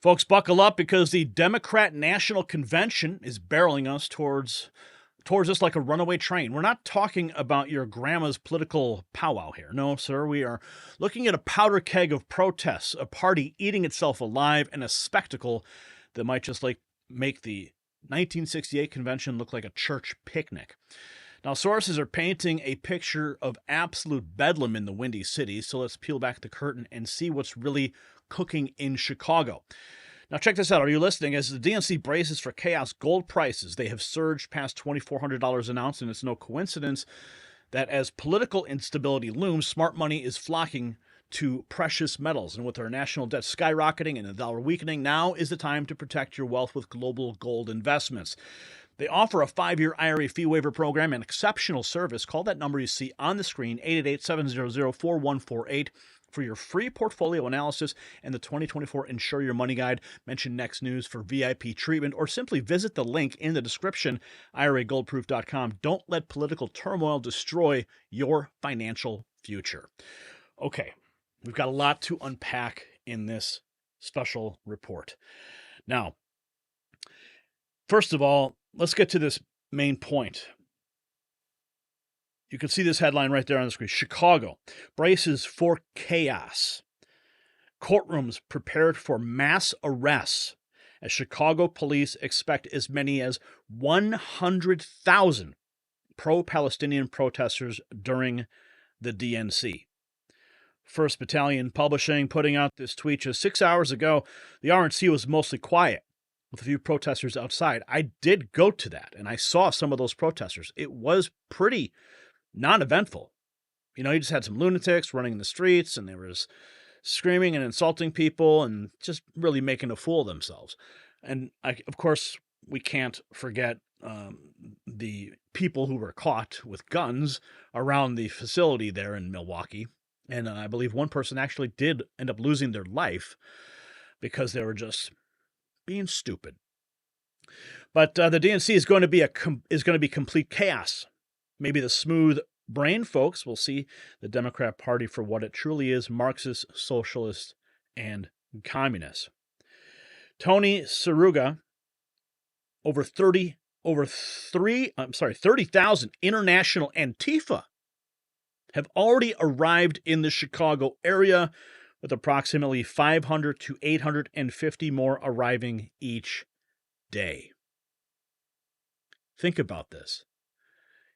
Folks, buckle up because the Democrat National Convention is barreling us towards us like a runaway train. We're not talking about your grandma's political powwow here. No, sir. We are looking at a powder keg of protests, a party eating itself alive, and a spectacle that might just make the 1968 convention look like a church picnic. Now, sources are painting a picture of absolute bedlam in the Windy City, so let's peel back the curtain and see what's really cooking in Chicago. Now, check this out. Are you listening? As the DNC braces for chaos, gold prices, they have surged past $2,400 an ounce, and it's no coincidence that as political instability looms, smart money is flocking to precious metals. And with our national debt skyrocketing and the dollar weakening, now is the time to protect your wealth with global gold investments. They offer a 5-year IRA fee waiver program and exceptional service. Call that number you see on the screen, 888-700-4148, for your free portfolio analysis and the 2024 Insure Your Money Guide. Mention Next News for VIP treatment, or simply visit the link in the description, IRAGoldproof.com. Don't let political turmoil destroy your financial future. Okay, we've got a lot to unpack in this special report. Now, first of all, let's get to this main point. You can see this headline right there on the screen. Chicago braces for chaos. Courtrooms prepared for mass arrests as Chicago police expect as many as 100,000 pro-Palestinian protesters during the DNC. 1st Battalion Publishing putting out this tweet just 6 hours ago. The RNC was mostly quiet, with a few protesters outside. I did go to that, and I saw some of those protesters. It was pretty non-eventful. You just had some lunatics running in the streets, and they were screaming and insulting people and just really making a fool of themselves. And of course, we can't forget the people who were caught with guns around the facility there in Milwaukee. And I believe one person actually did end up losing their life because they were just being stupid. But the DNC is going to be complete chaos. Maybe the smooth brain folks will see the Democrat Party for what it truly is: Marxist, socialist, and communist. Tony Saruga, over 30,000 international Antifa have already arrived in the Chicago area, with approximately 500 to 850 more arriving each day. Think about this.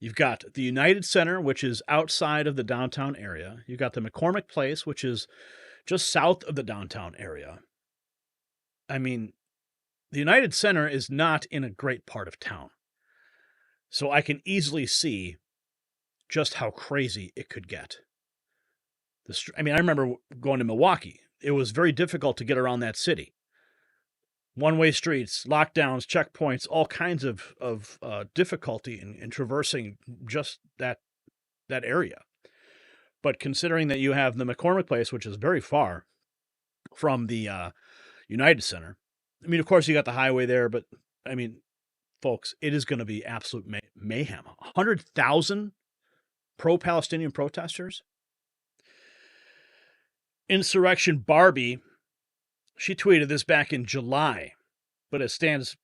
You've got the United Center, which is outside of the downtown area. You've got the McCormick Place, which is just south of the downtown area. I mean, the United Center is not in a great part of town. So I can easily see just how crazy it could get. I remember going to Milwaukee. It was very difficult to get around that city. One-way streets, lockdowns, checkpoints, all kinds of difficulty in traversing just that area. But considering that you have the McCormick Place, which is very far from the United Center, of course you got the highway there, but folks, it is going to be absolute mayhem. 100,000 pro-Palestinian protesters. Insurrection Barbie, she tweeted this back in July, but it stands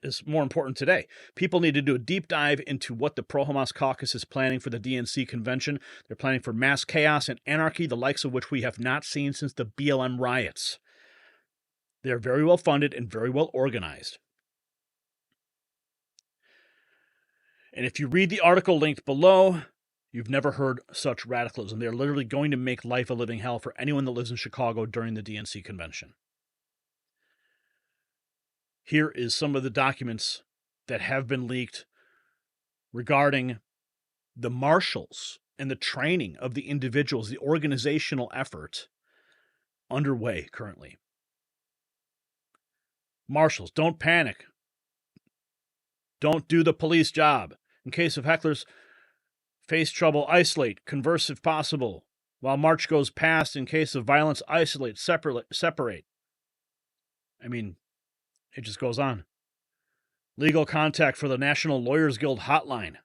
is more important today. People need to do a deep dive into what the pro-Hamas caucus is planning for the DNC convention. They're planning for mass chaos and anarchy, the likes of which we have not seen since the BLM riots. They're very well funded and very well organized. And if you read the article linked below, you've never heard such radicalism. They're literally going to make life a living hell for anyone that lives in Chicago during the DNC convention. Here is some of the documents that have been leaked regarding the marshals and the training of the individuals, the organizational effort underway currently. Marshals, don't panic. Don't do the police job. In case of hecklers, face trouble, isolate, converse if possible. While march goes past, in case of violence, isolate, separate. It just goes on. Legal contact for the National Lawyers Guild hotline.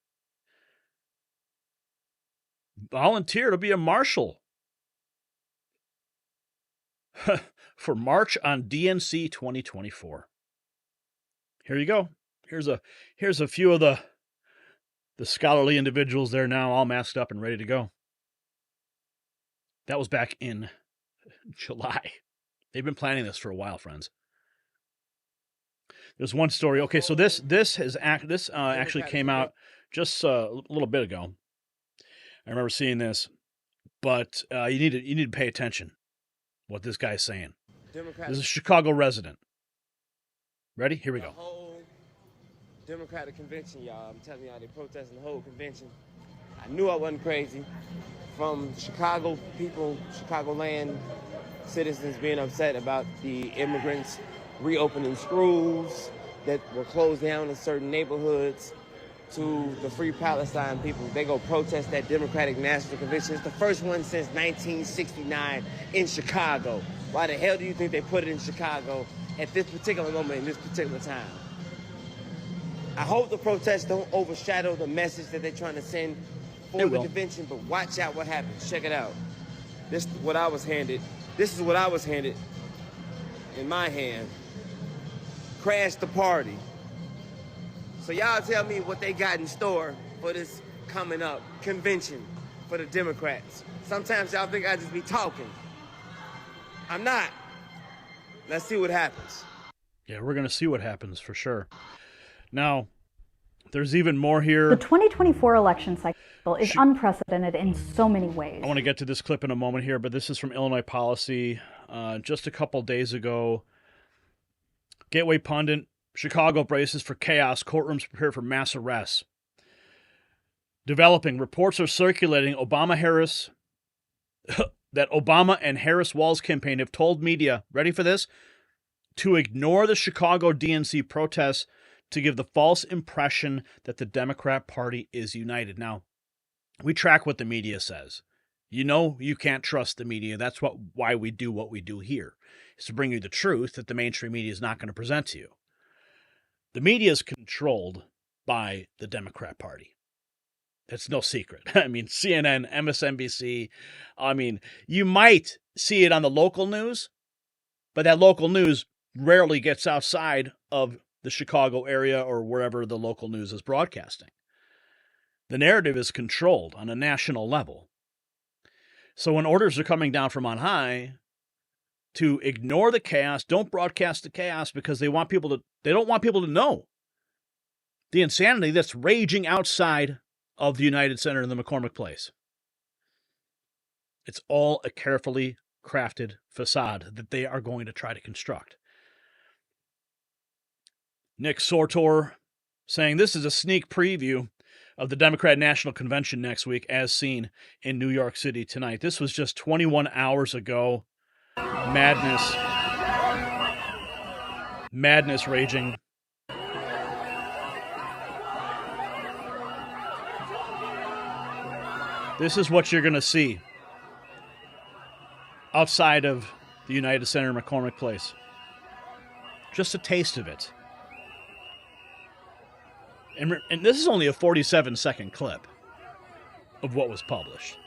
Volunteer to be a marshal. for March on DNC 2024. Here you go. Here's a few of the scholarly individuals there now, all masked up and ready to go. That was back in July. They've been planning this for a while, friends. There's one story. Okay, so this actually came out just a little bit ago. I remember seeing this, but you need to pay attention what this guy's saying. This is a Chicago resident. Ready? Here we go. The whole Democratic convention, y'all. I'm telling y'all, they protesting the whole convention. I knew I wasn't crazy. From Chicago people, Chicagoland citizens being upset about the immigrants reopening schools that were closed down in certain neighborhoods, to the Free Palestine people. They go protest that Democratic National Convention. It's the first one since 1969 in Chicago. Why the hell do you think they put it in Chicago at this particular moment, in this particular time? I hope the protests don't overshadow the message that they're trying to send for the convention, but watch out what happens. Check it out. This is what I was handed. This is what I was handed in my hand. Crash the party. So y'all tell me what they got in store for this coming up convention for the Democrats. Sometimes y'all think I just be talking. I'm not. Let's see what happens. Yeah, we're going to see what happens for sure. Now, there's even more here. The 2024 election cycle is unprecedented in so many ways. I want to get to this clip in a moment here, but this is from Illinois Policy. Just a couple days ago, Gateway Pundit, Chicago braces for chaos, courtrooms prepare for mass arrests. Developing, reports are circulating that Obama and Harris-Walz campaign have told media, ready for this, to ignore the Chicago DNC protests to give the false impression that the Democrat Party is united. Now, we track what the media says. You know you can't trust the media. That's why we do what we do here, is to bring you the truth that the mainstream media is not going to present to you. The media is controlled by the Democrat Party. It's no secret. I mean, CNN, MSNBC. I mean, you might see it on the local news, but that local news rarely gets outside of the Chicago area or wherever the local news is broadcasting. The narrative is controlled on a national level. So when orders are coming down from on high to ignore the chaos, don't broadcast the chaos, because they don't want people to know the insanity that's raging outside of the United Center in the McCormick Place. It's all a carefully crafted facade that they are going to try to construct. Nick Sortor saying this is a sneak preview of the Democrat National Convention next week as seen in New York City tonight. This was just 21 hours ago. Madness raging. This is what you're going to see outside of the United Center in McCormick Place. Just a taste of it. And this is only a 47-second clip of what was published.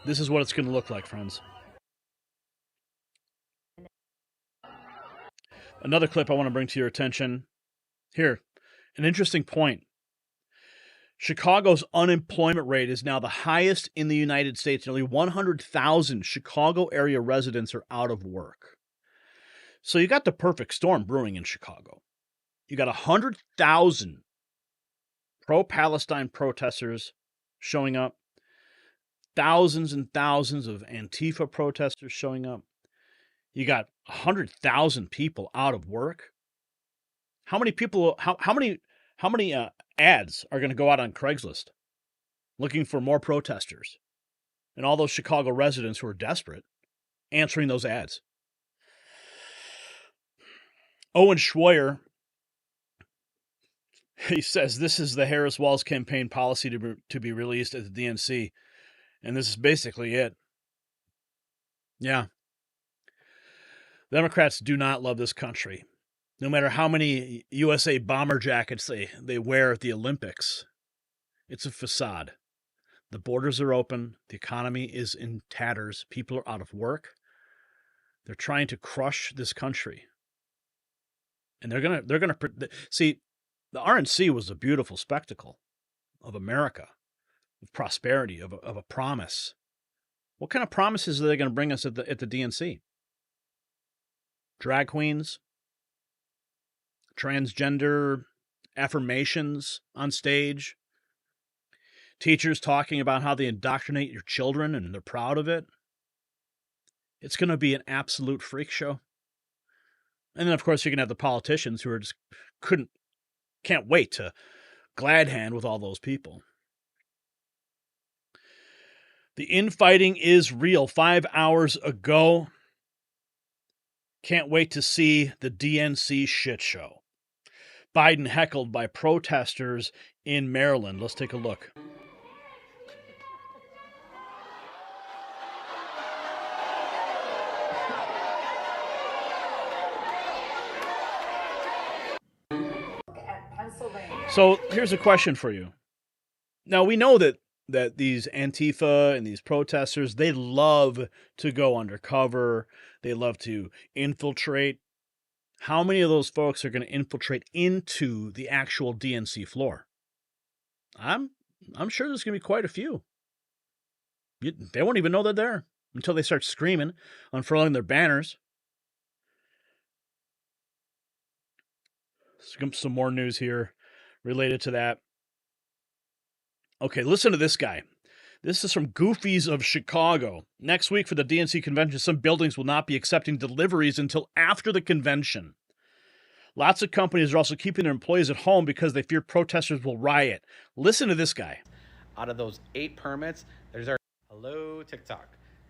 This is what it's going to look like, friends. Another clip I want to bring to your attention. Here, an interesting point. Chicago's unemployment rate is now the highest in the United States. Nearly 100,000 Chicago area residents are out of work. So you got the perfect storm brewing in Chicago. You got 100,000 pro-Palestine protesters showing up. Thousands and thousands of Antifa protesters showing up. You got 100,000 people out of work. How many people? How many ads are going to go out on Craigslist looking for more protesters? And all those Chicago residents who are desperate answering those ads. Owen Schroyer, he says this is the Harris-Walz campaign policy to be released at the DNC. And this is basically it. Yeah. Democrats do not love this country. No matter how many USA bomber jackets they wear at the Olympics, it's a facade. The borders are open. The economy is in tatters. People are out of work. They're trying to crush this country. And they're gonna see, the RNC was a beautiful spectacle of America, of prosperity, of a promise. What kind of promises are they going to bring us at the DNC? Drag queens, transgender affirmations on stage, teachers talking about how they indoctrinate your children and they're proud of it. It's going to be an absolute freak show. And then, of course, you're going to have the politicians who are just can't wait to glad hand with all those people. The infighting is real. 5 hours ago. Can't wait to see the DNC shit show. Biden heckled by protesters in Maryland. Let's take a look. So here's a question for you. Now, we know that these Antifa and these protesters, they love to go undercover. They love to infiltrate. How many of those folks are going to infiltrate into the actual DNC floor? I'm sure there's going to be quite a few. They won't even know they're there until they start screaming, unfurling their banners. Some more news here related to that. Okay, listen to this guy. This is from Goofies of Chicago. Next week for the DNC convention, some buildings will not be accepting deliveries until after the convention. Lots of companies are also keeping their employees at home because they fear protesters will riot. Listen to this guy. Out of those 8 permits, there's our... Hello, TikTok.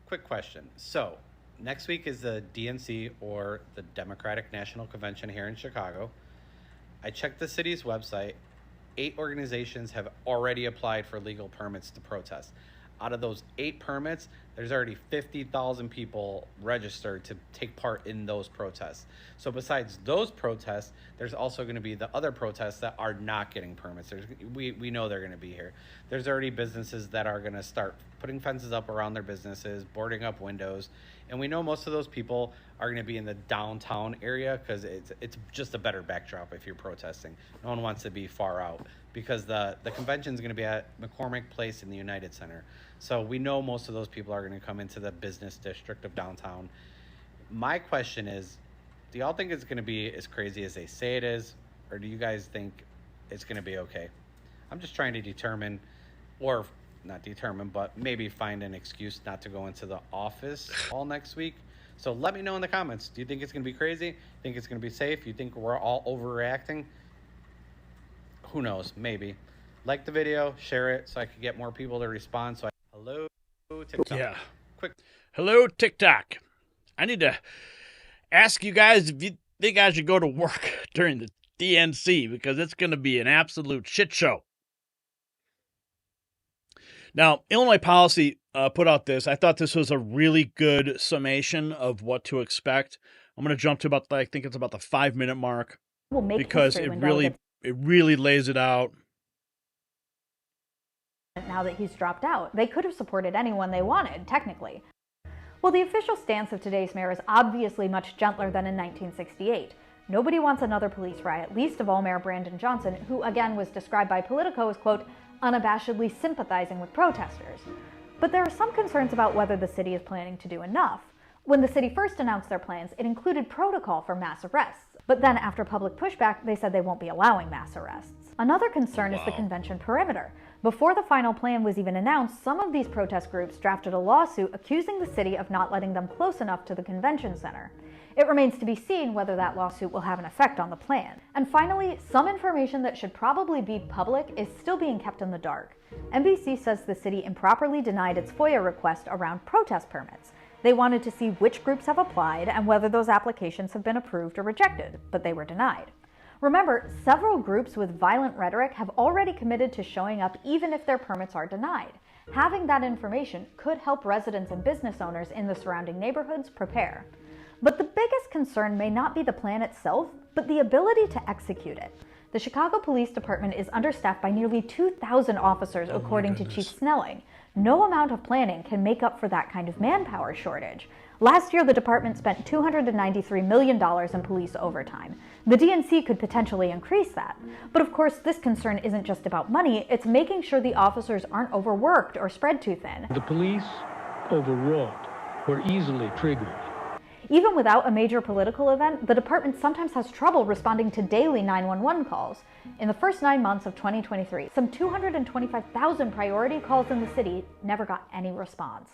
Quick question. So, next week is the DNC, or the Democratic National Convention here in Chicago. I checked the city's website. 8 organizations have already applied for legal permits to protest. Out of those 8 permits, there's already 50,000 people registered to take part in those protests. So besides those protests, there's also going to be the other protests that are not getting permits. We know they're going to be here. There's already businesses that are going to start putting fences up around their businesses, boarding up windows. And we know most of those people are going to be in the downtown area because it's just a better backdrop if you're protesting. No one wants to be far out because the convention is going to be at McCormick Place in the United Center. So we know most of those people are going to come into the business district of downtown. My question is, do y'all think it's going to be as crazy as they say it is? Or do you guys think it's going to be okay? I'm just trying to determine, or not determine, but maybe find an excuse not to go into the office all next week. So let me know in the comments. Do you think it's going to be crazy? Think it's going to be safe? You think we're all overreacting? Who knows? Maybe. Like the video, share it so I could get more people to respond. Hello, TikTok. Yeah. Quick. Hello, TikTok. I need to ask you guys if you think I should go to work during the DNC because it's going to be an absolute shit show. Now, Illinois Policy put out this. I thought this was a really good summation of what to expect. I'm going to jump to about, I think it's about the 5-minute mark because it really lays it out. Now that he's dropped out, they could have supported anyone they wanted, technically. Well, the official stance of today's mayor is obviously much gentler than in 1968. Nobody wants another police riot, least of all Mayor Brandon Johnson, who again was described by Politico as, quote, unabashedly sympathizing with protesters. But there are some concerns about whether the city is planning to do enough. When the city first announced their plans, it included protocol for mass arrests. But then after public pushback, they said they won't be allowing mass arrests. Another concern is the convention perimeter. Before the final plan was even announced, some of these protest groups drafted a lawsuit accusing the city of not letting them close enough to the convention center. It remains to be seen whether that lawsuit will have an effect on the plan. And finally, some information that should probably be public is still being kept in the dark. NBC says the city improperly denied its FOIA request around protest permits. They wanted to see which groups have applied and whether those applications have been approved or rejected, but they were denied. Remember, several groups with violent rhetoric have already committed to showing up even if their permits are denied. Having that information could help residents and business owners in the surrounding neighborhoods prepare. But the biggest concern may not be the plan itself, but the ability to execute it. The Chicago Police Department is understaffed by nearly 2,000 officers, according to Chief Snelling. No amount of planning can make up for that kind of manpower shortage. Last year, the department spent $293 million in police overtime. The DNC could potentially increase that. But of course, this concern isn't just about money, it's making sure the officers aren't overworked or spread too thin. The police, overwrought, were easily triggered. Even without a major political event, the department sometimes has trouble responding to daily 911 calls. In the first 9 months of 2023, some 225,000 priority calls in the city never got any response.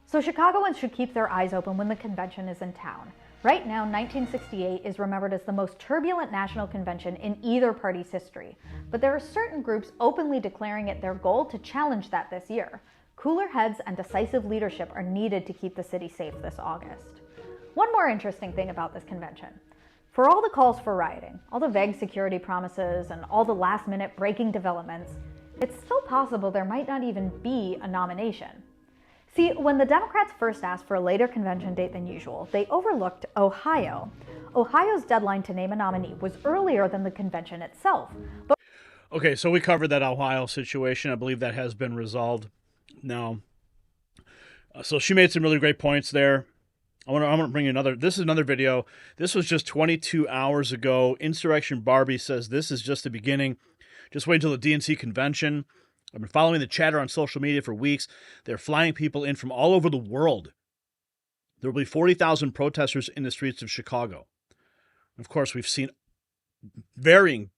So Chicagoans should keep their eyes open when the convention is in town. Right now, 1968 is remembered as the most turbulent national convention in either party's history. But there are certain groups openly declaring it their goal to challenge that this year. Cooler heads and decisive leadership are needed to keep the city safe this August. One more interesting thing about this convention. For all the calls for rioting, all the vague security promises, and all the last-minute breaking developments, it's still possible there might not even be a nomination. See, when the Democrats first asked for a later convention date than usual, they overlooked Ohio. Ohio's deadline to name a nominee was earlier than the convention itself. But Okay, so we covered that Ohio situation. I believe that has been resolved now. So she made some really great points there. I want to bring you another. This is another video. This was just 22 hours ago. Insurrection Barbie says this is just the beginning. Just wait until the DNC convention. I've been following the chatter on social media for weeks. They're flying people in from all over the world. There will be 40,000 protesters in the streets of Chicago. Of course, we've seen varying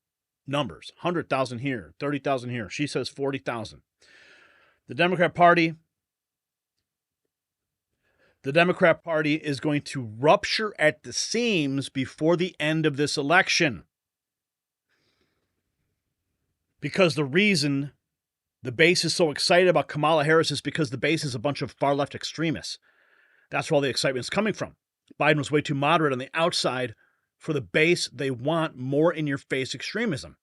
numbers. 100,000 here, 30,000 here. She says 40,000. The Democrat Party is going to rupture at the seams before the end of this election. Because the reason the base is so excited about Kamala Harris is because the base is a bunch of far-left extremists. That's where all the excitement is coming from. Biden was way too moderate on the outside. For the base, they want more in-your-face extremism.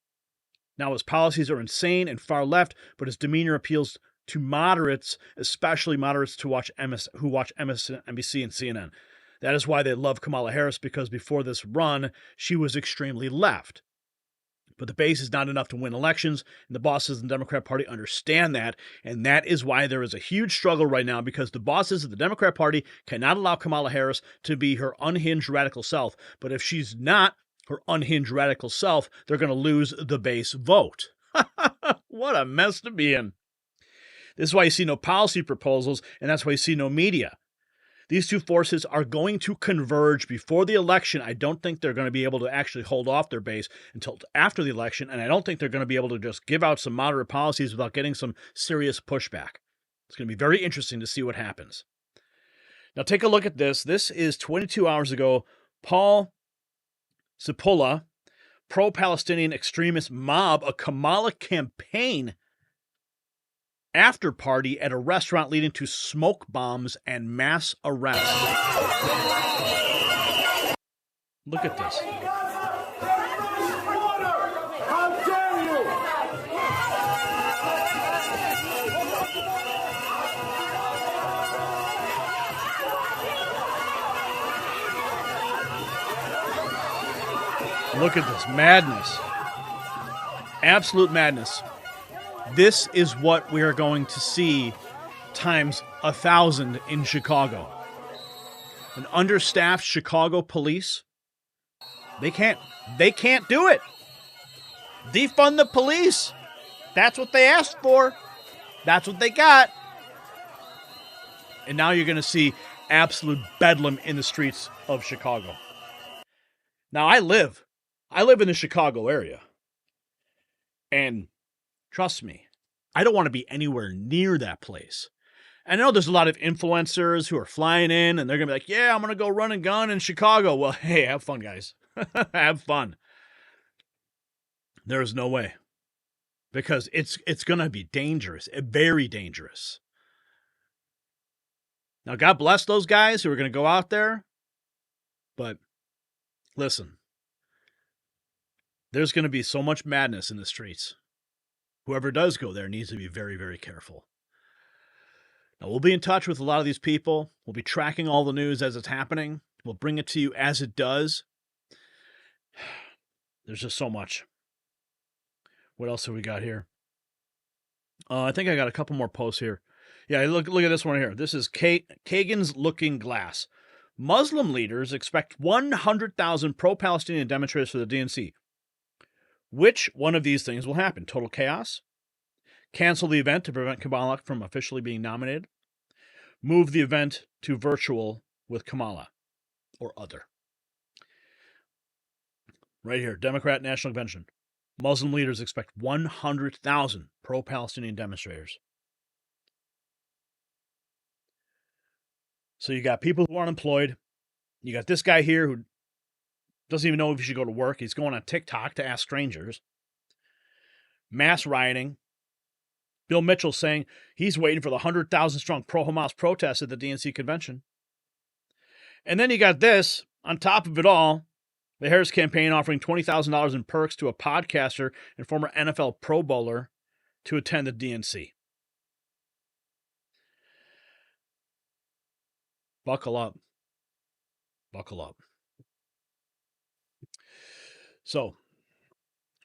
Now, his policies are insane and far-left, but his demeanor appeals to moderates, especially moderates who watch MSNBC and CNN. That is why they love Kamala Harris, because before this run, she was extremely left. But the base is not enough to win elections, and the bosses in the Democrat Party understand that, and that is why there is a huge struggle right now, because the bosses of the Democrat Party cannot allow Kamala Harris to be her unhinged radical self. But if she's not her unhinged radical self, they're going to lose the base vote. What a mess to be in. This is why you see no policy proposals, and that's why you see no media. These two forces are going to converge before the election. I don't think they're going to be able to actually hold off their base until after the election, and I don't think they're going to be able to just give out some moderate policies without getting some serious pushback. It's going to be very interesting to see what happens. Now take a look at this. This is 22 hours ago. Paul Cipolla, pro-Palestinian extremist mob, a Kamala campaign after party at a restaurant leading to smoke bombs and mass arrests. Look at this. How dare you! Look at this madness. Absolute madness. This is what we are going to see times 1,000 in Chicago. An understaffed Chicago police, they can't do it. Defund the police. That's what they asked for. That's what they got. And now you're going to see absolute bedlam in the streets of Chicago. Now I live in the Chicago area. And trust me, I don't want to be anywhere near that place. I know there's a lot of influencers who are flying in and they're going to be like, yeah, I'm going to go run and gun in Chicago. Well, hey, have fun, guys. Have fun. There is no way. Because it's going to be dangerous, very dangerous. Now, God bless those guys who are going to go out there. But listen, there's going to be so much madness in the streets. Whoever does go there needs to be very, very careful. Now, we'll be in touch with a lot of these people. We'll be tracking all the news as it's happening. We'll bring it to you as it does. There's just so much. What else have we got here? I think I got a couple more posts here. Yeah, look at this one here. This is Kagan's Looking Glass. Muslim leaders expect 100,000 pro-Palestinian demonstrators for the DNC. Which one of these things will happen? Total chaos? Cancel the event to prevent Kamala from officially being nominated? Move the event to virtual with Kamala or other? Right here, Democrat National Convention. Muslim leaders expect 100,000 pro-Palestinian demonstrators. So you got people who are unemployed. You got this guy here who doesn't even know if he should go to work. He's going on TikTok to ask strangers. Mass rioting. Bill Mitchell saying he's waiting for the 100,000 strong pro-Hamas protests at the DNC convention. And then you got this, on top of it all, the Harris campaign offering $20,000 in perks to a podcaster and former NFL Pro Bowler to attend the DNC. Buckle up. Buckle up. So,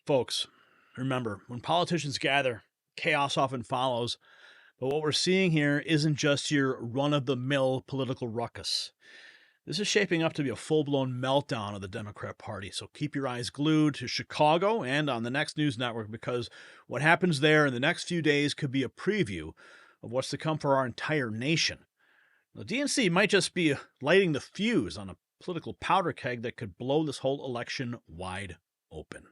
folks, remember, when politicians gather, chaos often follows. But what we're seeing here isn't just your run-of-the-mill political ruckus. This is shaping up to be a full-blown meltdown of the Democrat Party. So keep your eyes glued to Chicago and on the next news network, because what happens there in the next few days could be a preview of what's to come for our entire nation. The DNC might just be lighting the fuse on a political powder keg that could blow this whole election wide open.